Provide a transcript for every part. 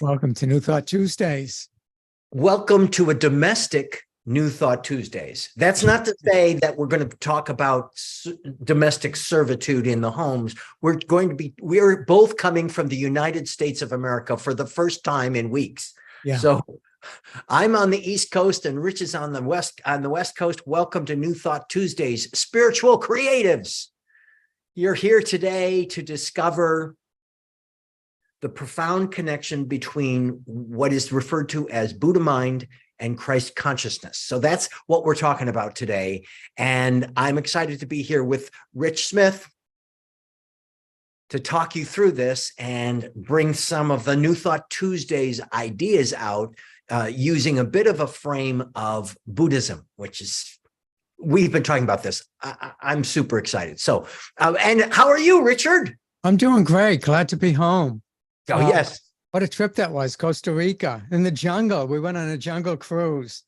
Welcome to New Thought Tuesdays. Welcome to a domestic New Thought Tuesdays. That's not to say that we're going to talk about domestic servitude in the homes. We're both coming from the United States of America for the first time in weeks. Yeah. So I'm on the East Coast and Rich is on the West Coast. Welcome to New Thought Tuesdays, spiritual creatives. You're here today to discover the profound connection between what is referred to as Buddha mind and Christ consciousness. So that's what we're talking about today. And I'm excited to be here with Rich Smith to talk you through this and bring some of the New Thought Tuesdays ideas out using a bit of a frame of Buddhism, which is, we've been talking about this. I'm super excited. So, and how are you, Richard? I'm doing great. Glad to be home. Oh, yes. What a trip that was, Costa Rica, in the jungle. We went on a jungle cruise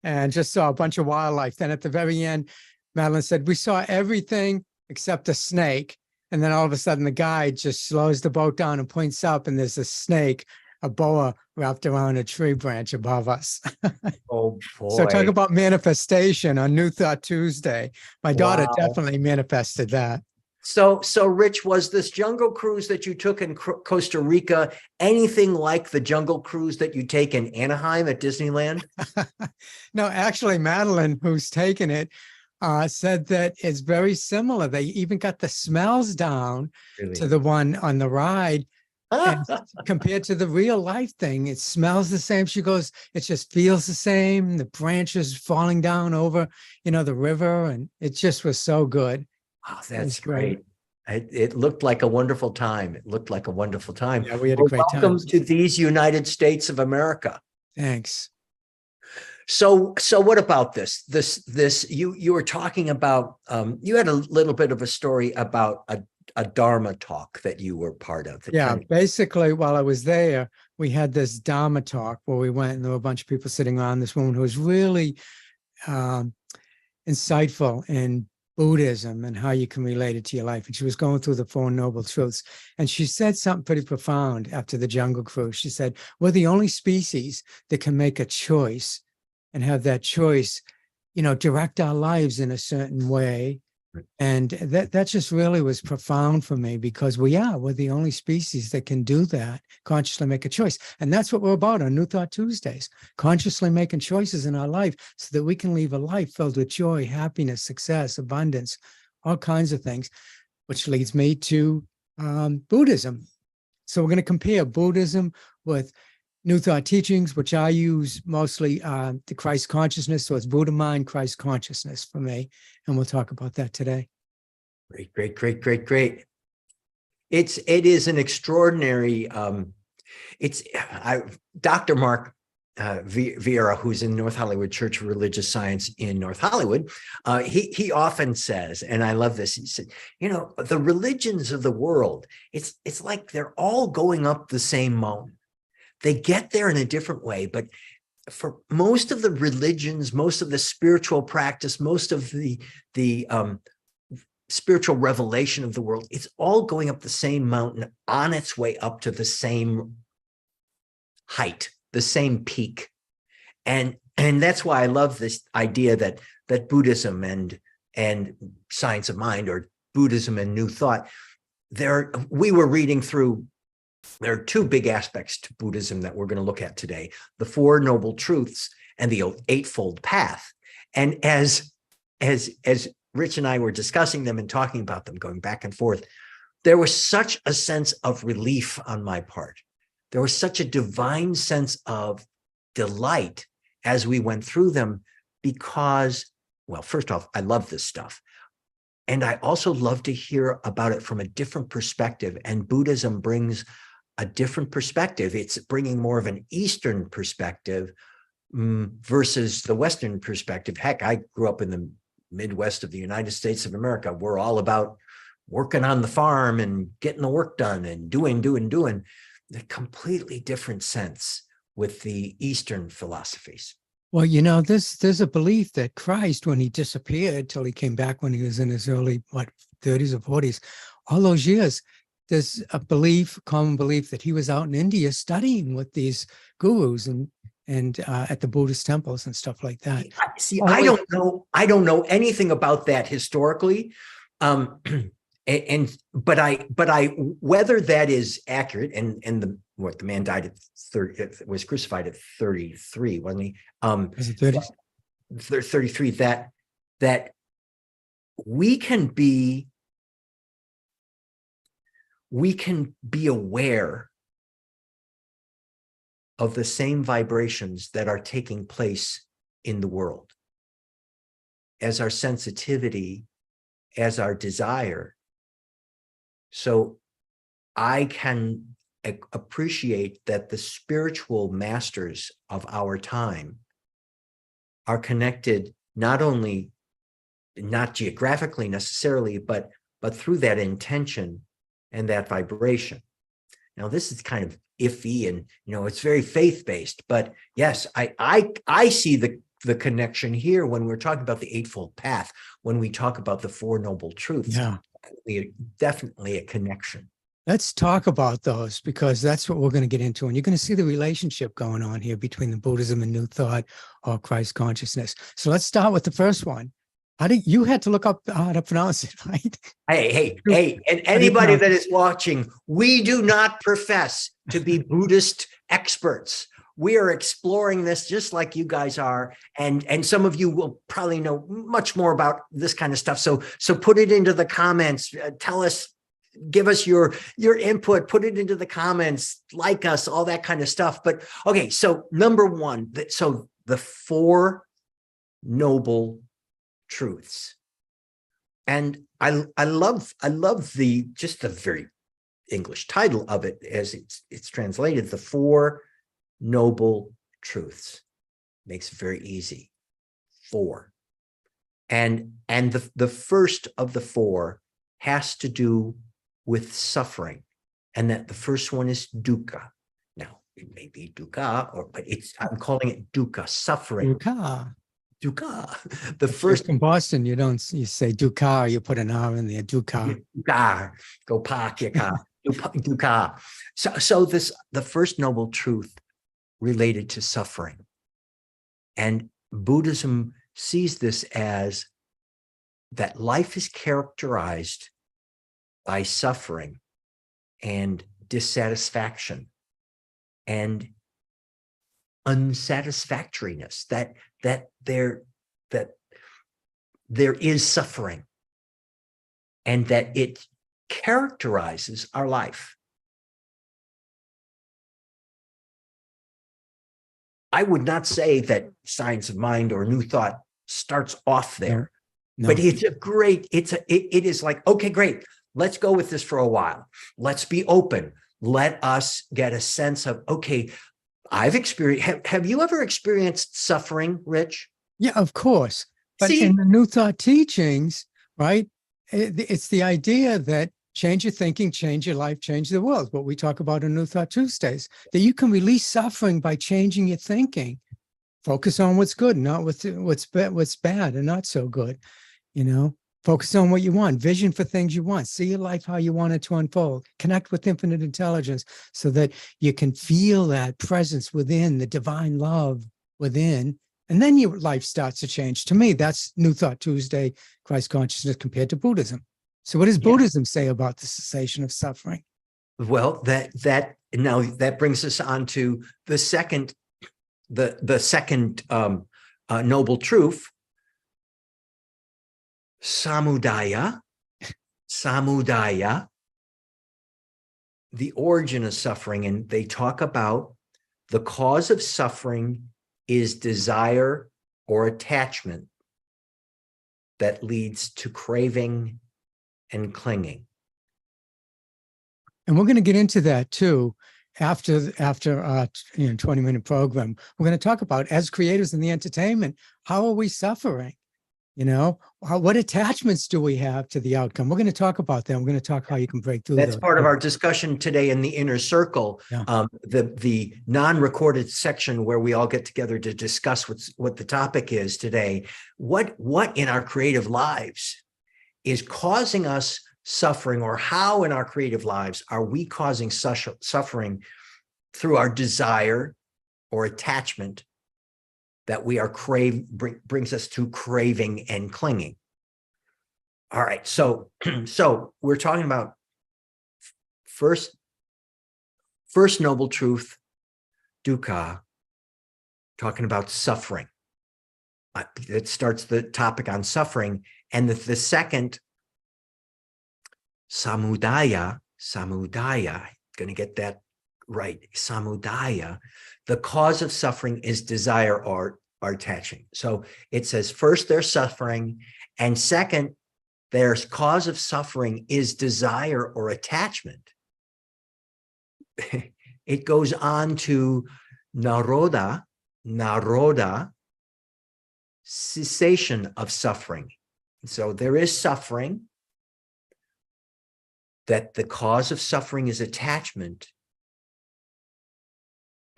and just saw a bunch of wildlife. Then at the very end, Madeline said, we saw everything except a snake. And then all of a sudden, the guide just slows the boat down and points up, and there's a snake, a boa wrapped around a tree branch above us. Oh, boy. So talk about manifestation on New Thought Tuesday. My daughter definitely manifested that. So Rich, was this jungle cruise that you took in Costa Rica anything like the jungle cruise that you take in Anaheim at Disneyland? No, actually, Madeline, who's taken it, said that it's very similar. They even got the smells down to the one on the ride. And compared to the real life thing, it smells the same. She goes, it just feels the same. The branches falling down over, the river. And it just was so good. Oh, that's great. It looked like a wonderful time. It looked like a wonderful time. Yeah, we had a great time. Welcome to these United States of America. Thanks. So what about this? You were talking about, you had a little bit of a story about a Dharma talk that you were part of. Yeah, basically, while I was there, we had this Dharma talk where we went and there were a bunch of people sitting around. This woman who was really insightful in Buddhism and how you can relate it to your life. And she was going through the Four Noble Truths. And she said something pretty profound after the jungle cruise. She said, we're the only species that can make a choice and have that choice, direct our lives in a certain way. And that just really was profound for me, because we're the only species that can do that, consciously make a choice. And that's what we're about on New Thought Tuesdays, consciously making choices in our life so that we can live a life filled with joy, happiness, success, abundance, all kinds of things, which leads me to Buddhism. So we're going to compare Buddhism with New Thought teachings, which I use mostly the Christ consciousness. So it's Buddha mind, Christ consciousness for me. And we'll talk about that today. Great. It is an extraordinary, Dr. Mark Vieira, who's in North Hollywood Church of Religious Science in North Hollywood, he often says, and I love this, he said, the religions of the world, it's like they're all going up the same mountain. They get there in a different way, but for most of the religions, most of the spiritual practice, most of the spiritual revelation of the world, it's all going up the same mountain on its way up to the same height, the same peak. And that's why I love this idea that Buddhism and science of mind, or Buddhism and New Thought, we were reading through. There are two big aspects to Buddhism that we're going to look at today: the Four Noble Truths and the Eightfold Path. And as Rich and I were discussing them and talking about them, going back and forth, there was such a sense of relief on my part. There was such a divine sense of delight as we went through them, because, well, first off, I love this stuff. And I also love to hear about it from a different perspective. And Buddhism brings a different perspective. It's bringing more of an Eastern perspective versus the Western perspective. Heck, I grew up in the Midwest of the United States of America. We're all about working on the farm and getting the work done and doing. A completely different sense with the Eastern philosophies. Well, there's a belief that Christ, when he disappeared till he came back when he was in his early, 30s or 40s, all those years, there's a common belief that he was out in India studying with these gurus and at the Buddhist temples and stuff like that. See, Oh, I wait. don't know anything about that historically. But I whether that is accurate, and the man died at 30, was crucified at 33, wasn't he? Was it 30? 33, that we can be aware of the same vibrations that are taking place in the world as our sensitivity, as our desire. So I can appreciate that the spiritual masters of our time are connected not geographically necessarily, but through that intention and that vibration. Now, this is kind of iffy, and it's very faith-based, but yes, I see the connection here when we're talking about the Eightfold Path, when we talk about the Four Noble Truths. Yeah. Definitely a connection. Let's talk about those, because that's what we're going to get into. And you're going to see the relationship going on here between the Buddhism and New Thought or Christ consciousness. So let's start with the first one. You had to look up how to pronounce it, right? Hey, and anybody that is watching, we do not profess to be Buddhist experts. We are exploring this just like you guys are. And some of you will probably know much more about this kind of stuff. So put it into the comments. Tell us, give us your input, put it into the comments, like us, all that kind of stuff. But okay, so number one, so the Four Noble Truths. And I love the very English title of it as it's translated, the Four Noble Truths. Makes it very easy. Four. And the first of the four has to do with suffering. And that the first one is dukkha. Now, it may be dukkha, but I'm calling it dukkha, suffering. Dukkha. The first in Boston, you say dukkha, you put an R in there, dukkha. Dukkha. Go park your car. Dukkha. So the first noble truth related to suffering. And Buddhism sees this as that life is characterized by suffering and dissatisfaction and unsatisfactoriness, that there is suffering, and that it characterizes our life. I would not say that Science of Mind or New Thought starts off there, but it is like, okay, great. Let's go with this for a while. Let's be open. Let us get a sense of, okay, I've experienced, have you ever experienced suffering, Rich? Yeah, of course. But in the New Thought teachings, right, it's the idea that change your thinking, change your life, change the world. What we talk about in New Thought Tuesdays, that you can release suffering by changing your thinking. Focus on what's good, not what's bad and not so good. Focus on what you want, vision for things you want, see your life how you want it to unfold, connect with infinite intelligence so that you can feel that presence within, the divine love within, and then your life starts to change. To me, that's New Thought Tuesday, Christ consciousness compared to Buddhism. So what does Buddhism say about the cessation of suffering? Well, that brings us on to the second noble truth, samudaya, the origin of suffering. And they talk about the cause of suffering is desire or attachment that leads to craving and clinging. And we're going to get into that too after our 20-minute program. We're going to talk about, as creators in the entertainment, how are we suffering? What attachments do we have to the outcome? We're going to talk about that. We're going to talk how you can break through. That's part of our discussion today in the inner circle, the non-recorded section where we all get together to discuss what the topic is today. What in our creative lives is causing us suffering, or how in our creative lives are we causing suffering through our desire or attachment that we are brings us to craving and clinging. All right, so we're talking about first noble truth, dukkha, talking about suffering. It starts the topic on suffering, and the second, samudaya, going to get that right, samudaya, the cause of suffering is desire or attaching. So it says first there's suffering, and second, there's cause of suffering is desire or attachment. It goes on to naroda, cessation of suffering. So there is suffering, that the cause of suffering is attachment,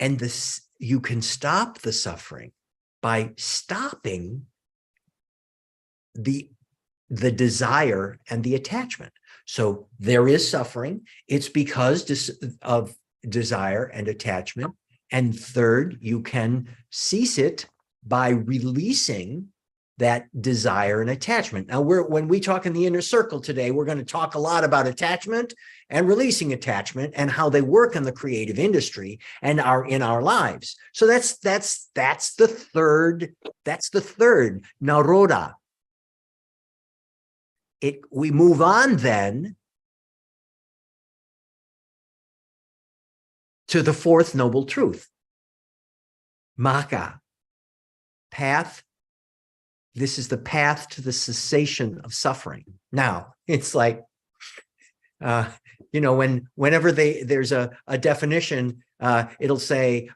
and this, you can stop the suffering by stopping the desire and the attachment. So there is suffering. It's because of desire and attachment. And third, you can cease it by releasing that desire and attachment. Now, when we talk in the inner circle today, we're going to talk a lot about attachment and releasing attachment and how they work in the creative industry and are in our lives. So that's the third naroda. We move on then to the fourth noble truth, magga, path. This is the path to the cessation of suffering. Now, it's like, whenever there's a definition, it'll say,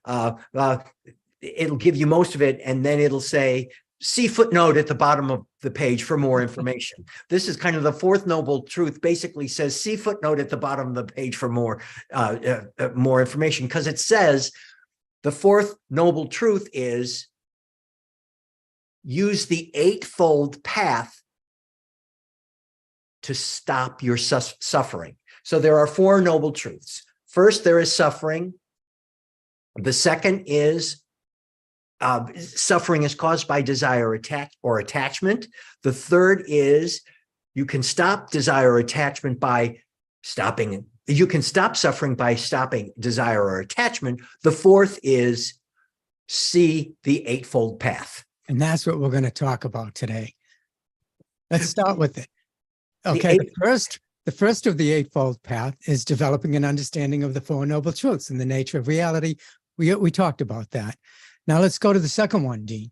it'll give you most of it, and then it'll say, see footnote at the bottom of the page for more information. This is kind of the fourth noble truth, basically says, see footnote at the bottom of the page for more information, because it says the fourth noble truth is use the eightfold path to stop your suffering. So there are four noble truths. First, there is suffering. The second is suffering is caused by desire or attachment. The third is you can stop desire or attachment by stopping. You can stop suffering by stopping desire or attachment. The fourth is see the eightfold path. And that's what we're going to talk about today. Let's start with it. Okay, the first of the eightfold path is developing an understanding of the Four Noble Truths and the nature of reality. We talked about that. Now let's go to the second one, Dean.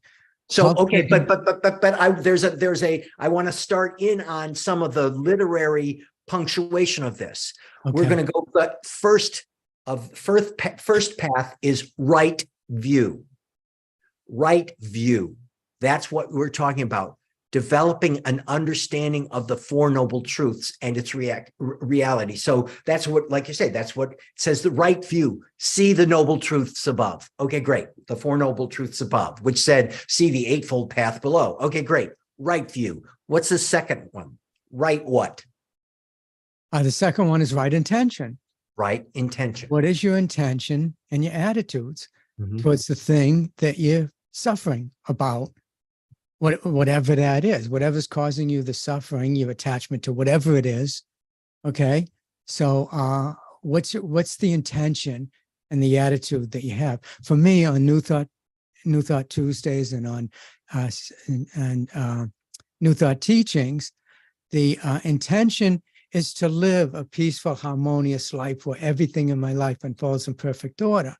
So okay, but I want to start in on some of the literary punctuation of this. Okay. We're going to go, but first path is right view. Right view. That's what we're talking about. Developing an understanding of the Four Noble Truths and its reality. So that's what, like you say, that's what it says, the right view. See the noble truths above. Okay, great. The Four Noble Truths above, which said, see the eightfold path below. Okay, great. Right view. What's the second one? Right what? The second one is right intention. Right intention. What is your intention and your attitudes towards the thing that you're suffering about? Whatever that is, whatever's causing you the suffering, your attachment to whatever it is. Okay. So what's the intention and the attitude that you have? For me, on New Thought Tuesdays and on New Thought teachings, the intention is to live a peaceful, harmonious life where everything in my life unfolds in perfect order.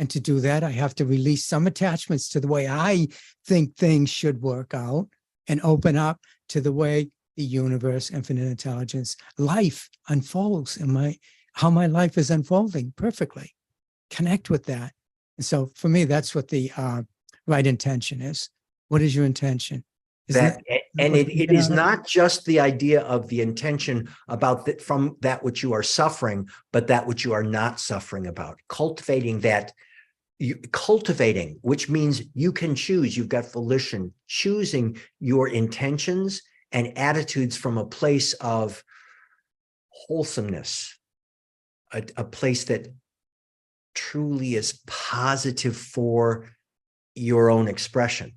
And to do that, I have to release some attachments to the way I think things should work out and open up to the way the universe, infinite intelligence, life unfolds and how my life is unfolding perfectly. Connect with that. And so for me, that's what the right intention is. What is your intention? It is not just the idea of the intention about that from that which you are suffering, but that which you are not suffering about. Cultivating that. Which means you can choose, you've got volition, choosing your intentions and attitudes from a place of wholesomeness, a place that truly is positive for your own expression.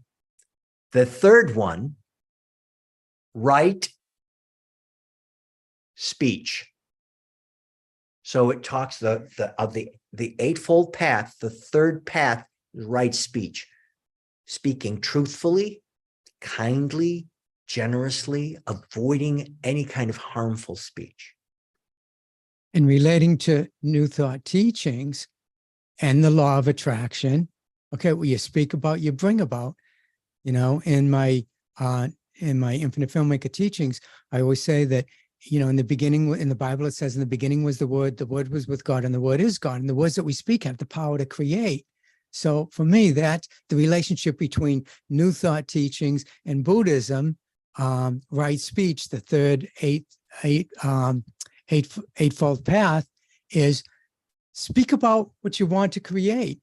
The third one, right speech. So it talks of the eightfold path. The third path is right speech, speaking truthfully, kindly, generously, avoiding any kind of harmful speech. And relating to New Thought teachings and the law of attraction, okay, what you speak about, you bring about. You know, in my Infinite Filmmaker teachings, I always say that, you know, in the beginning, in the Bible, it says in the beginning was the Word was with God, and the Word is God, and the words that we speak have the power to create. So for me, that the relationship between New Thought teachings and Buddhism, right speech, the third eightfold path, is speak about what you want to create,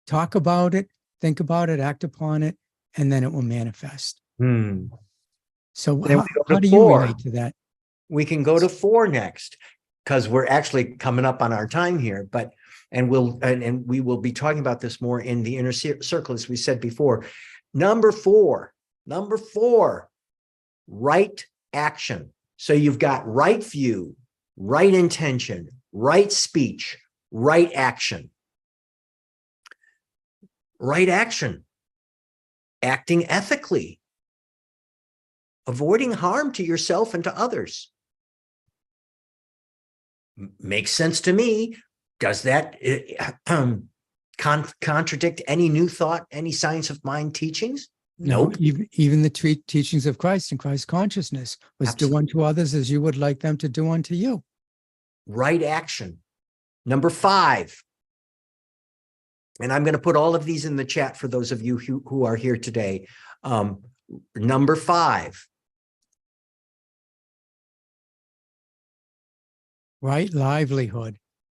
talk about it, think about it, act upon it, and then it will manifest. So how do you relate to that? We can go to 4 next, because we're actually coming up on our time here, but and we will be talking about this more in the inner circle, as we said before. Number four, right action. So you've got right view, right intention, right speech, right action. Right action, acting ethically, avoiding harm to yourself and to others. Makes sense to me. Does that contradict any New Thought, any Science of Mind teachings? Nope. Even the teachings of Christ and Christ consciousness was do unto others as you would like them to do unto you. Right action. Number 5. And I'm going to put all of these in the chat for those of you who are here today. Number 5. Right livelihood.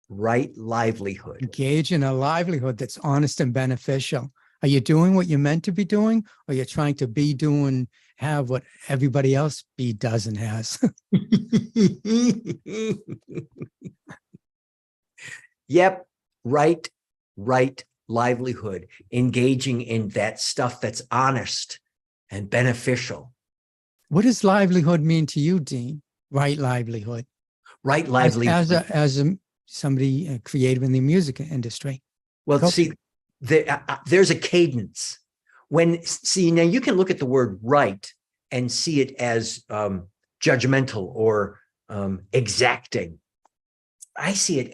Right livelihood. Engage in a livelihood that's honest and beneficial. Are you doing what you're meant to be doing, or you're trying to be doing, have what everybody else does and has? Yep. Right livelihood. Engaging in that stuff that's honest and beneficial. What does livelihood mean to you, Dean? Right livelihood. Right livelihood. As somebody creative in the music industry. Well, see, there's a cadence. Now you can look at the word right and see it as judgmental or exacting. I see it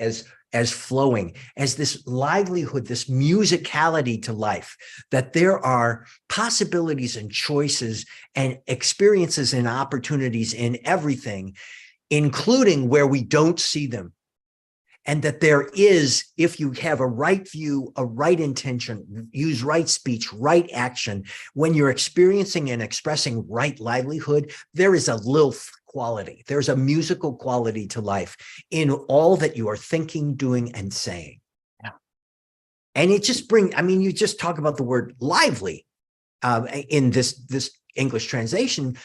as flowing, as this livelihood, this musicality to life, that there are possibilities and choices and experiences and opportunities in everything, including where we don't see them. And that there is, if you have a right view, a right intention, use right speech, right action, when you're experiencing and expressing right livelihood, there is a lilt quality. There's a musical quality to life in all that you are thinking, doing, and saying. Yeah. And it just you just talk about the word lively in this English translation,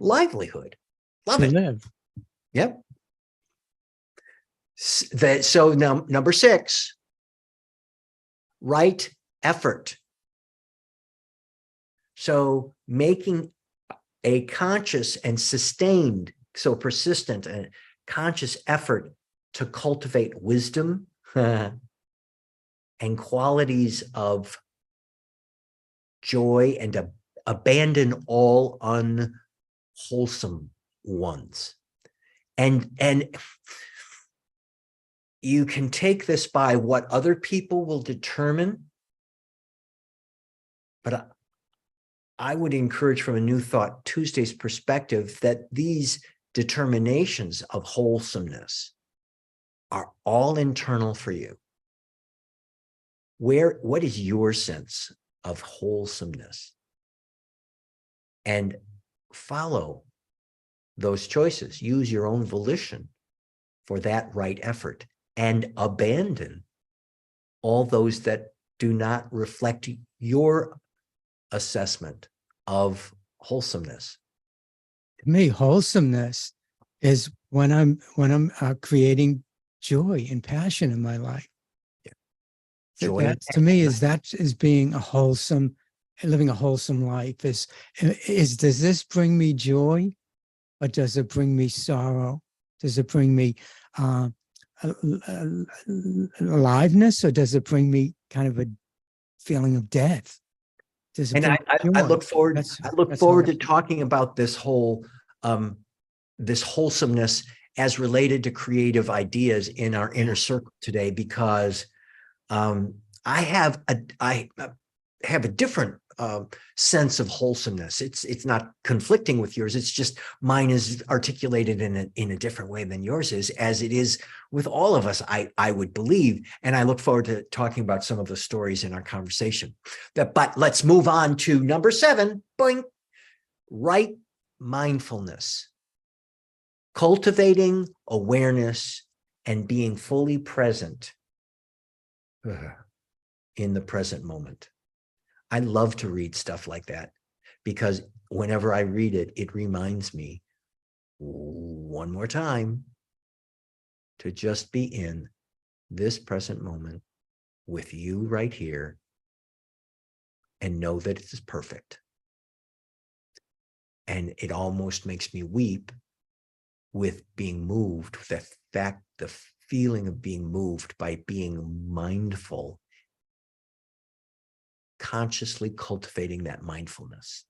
livelihood. Love it. Live. Yep. So now number 6, right effort. So making a conscious and sustained, so persistent and conscious effort to cultivate wisdom and qualities of joy and to abandon all unwholesome ones. And you can take this by what other people will determine, but I would encourage from a New Thought Tuesday's perspective that these determinations of wholesomeness are all internal for you. What is your sense of wholesomeness? And follow those choices. Use your own volition for that right effort, and abandon all those that do not reflect your assessment of wholesomeness. To me, wholesomeness is when I'm creating joy and passion in my life. Joy and That to me is being a wholesome, living a wholesome life. Is does this bring me joy, or does it bring me sorrow? Does it bring me aliveness, or does it bring me kind of a feeling of death? Does it And bring I joy? look forward. That's I look that's forward how to talking about this whole this wholesomeness as related to creative ideas in our inner circle today, because I have a different sense of wholesomeness. It's not conflicting with yours. It's just mine is articulated in a different way than yours is, as it is with all of us, I would believe. And I look forward to talking about some of the stories in our conversation. But let's move on to number 7. Boing. Right mindfulness. Cultivating awareness and being fully present in the present moment. I love to read stuff like that, because whenever I read it, it reminds me one more time to just be in this present moment with you right here and know that it is perfect. And it almost makes me weep with being moved, the feeling of being moved by being mindful, consciously cultivating that mindfulness.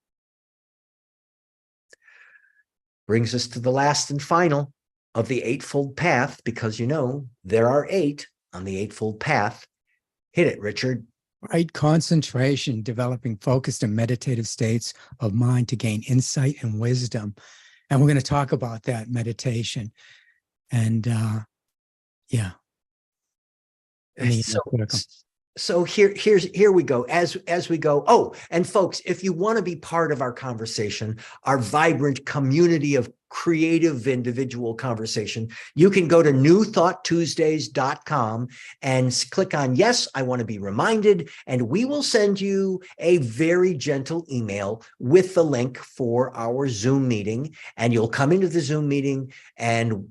Brings us to the last and final of the Eightfold Path, because there are 8 on the Eightfold Path. Hit it, Richard. right concentration, developing focused and meditative states of mind to gain insight and wisdom. And we're going to talk about that meditation. And yeah. So here we go. As we go. Oh, and folks, if you want to be part of our conversation, our vibrant community of creative individual conversation, you can go to newthoughttuesdays.com and click on yes, I want to be reminded, and we will send you a very gentle email with the link for our Zoom meeting, and you'll come into the Zoom meeting, and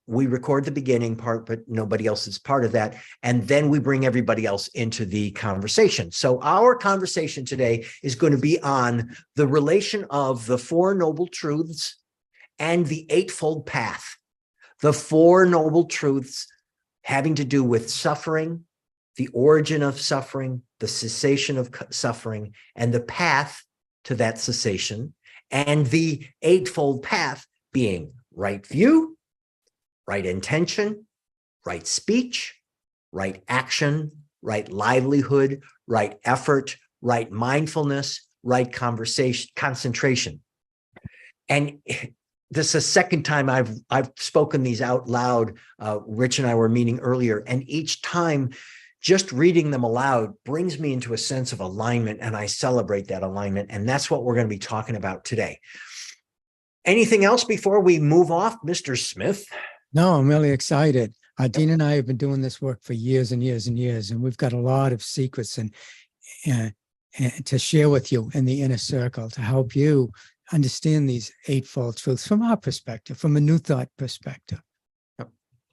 we record the beginning part, but nobody else is part of that. And then we bring everybody else into the conversation. So our conversation today is going to be on the relation of the 4 Noble Truths and the Eightfold Path. The 4 Noble Truths having to do with suffering, the origin of suffering, the cessation of suffering, and the path to that cessation, and the Eightfold Path being right view, right intention, right speech, right action, right livelihood, right effort, right mindfulness, right concentration. And this is the second time I've spoken these out loud. Rich and I were meeting earlier, and each time just reading them aloud brings me into a sense of alignment, and I celebrate that alignment. And that's what we're going to be talking about today. Anything else before we move off, Mr. Smith? No, I'm really excited. Dean and I have been doing this work for years and years and years, and we've got a lot of secrets and to share with you in the inner circle to help you understand these eightfold truths from our perspective, from a New Thought perspective.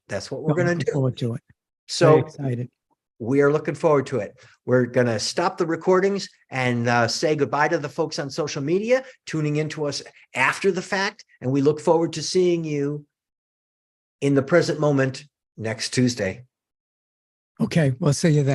That's what we're going to do. Forward to it. So very excited. We are looking forward to it. We're going to stop the recordings and say goodbye to the folks on social media tuning into us after the fact, and we look forward to seeing you in the present moment next Tuesday. Okay, we'll see you then.